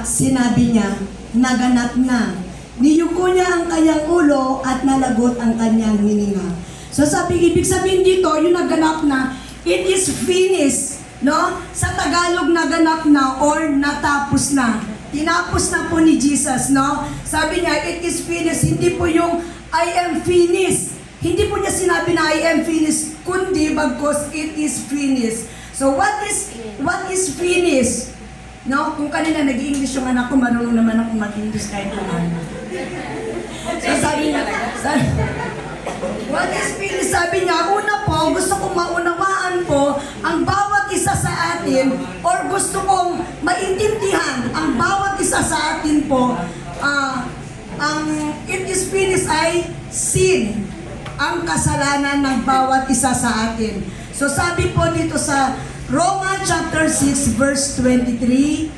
Sinabi niya, naganap na. Niyuko niya ang kanyang ulo at nalagot ang kanyang hininga. So ibig sabihin dito, yung naganap na, it is finished. No? Sa Tagalog, naganap na or natapos na. Tinapos na po ni Jesus, no? Sabi niya, it is finished. Hindi po yung I am finished. Hindi po niya sinabi na I am finished, kundi bagkos it is finished. So what is finished? No, kung kanina nag-English yung anak ko, marunong naman ako mag-English kahit naman. So sabi niya, what is finished? Sabi niya, una po, gusto kong maunawaan po ang bawat isa sa atin or gusto kong maintindihan ang bawat isa sa atin po, ang it is finished ay sin, ang kasalanan ng bawat isa sa atin. So sabi po dito sa Romans chapter 6 verse 23,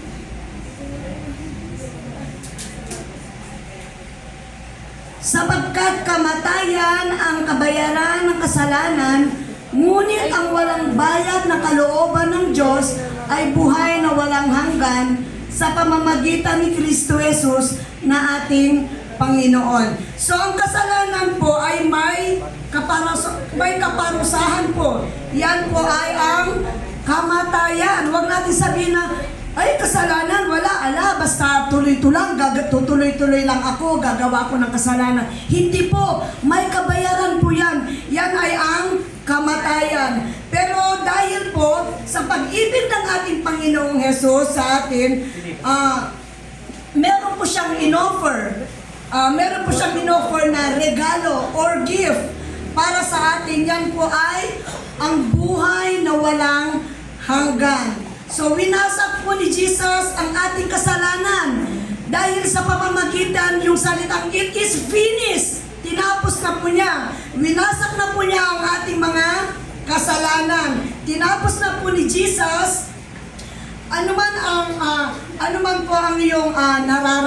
sapagkat kamatayan ang kabayaran ng kasalanan, ngunit ang walang bayad na kalooban ng Diyos ay buhay na walang hanggan sa pamamagitan ni Kristo Jesus na ating Panginoon. So ang kasalanan po ay may kaparusahan po. Yan po ay ang kamatayan. Huwag natin sabihin na, ay, kasalanan, wala, basta tutuloy-tuloy lang ako, gagawa ko ng kasalanan. Hindi po, may kabayaran po yan. Yan ay ang kamatayan. Pero dahil po, sa pag-ibig ng ating Panginoong Hesus sa atin, meron po siyang in-offer. Meron po siyang in-offer na regalo or gift para sa atin. Yan po ay ang buhay na walang hanggan. So, winasak po ni Jesus ang ating kasalanan dahil sa pamamagitan yung salitang it is finished. Tinapos na po niya. Winasak na po niya ang ating mga kasalanan. Tinapos na po ni Jesus. Ano man po ang iyong nararamdaman.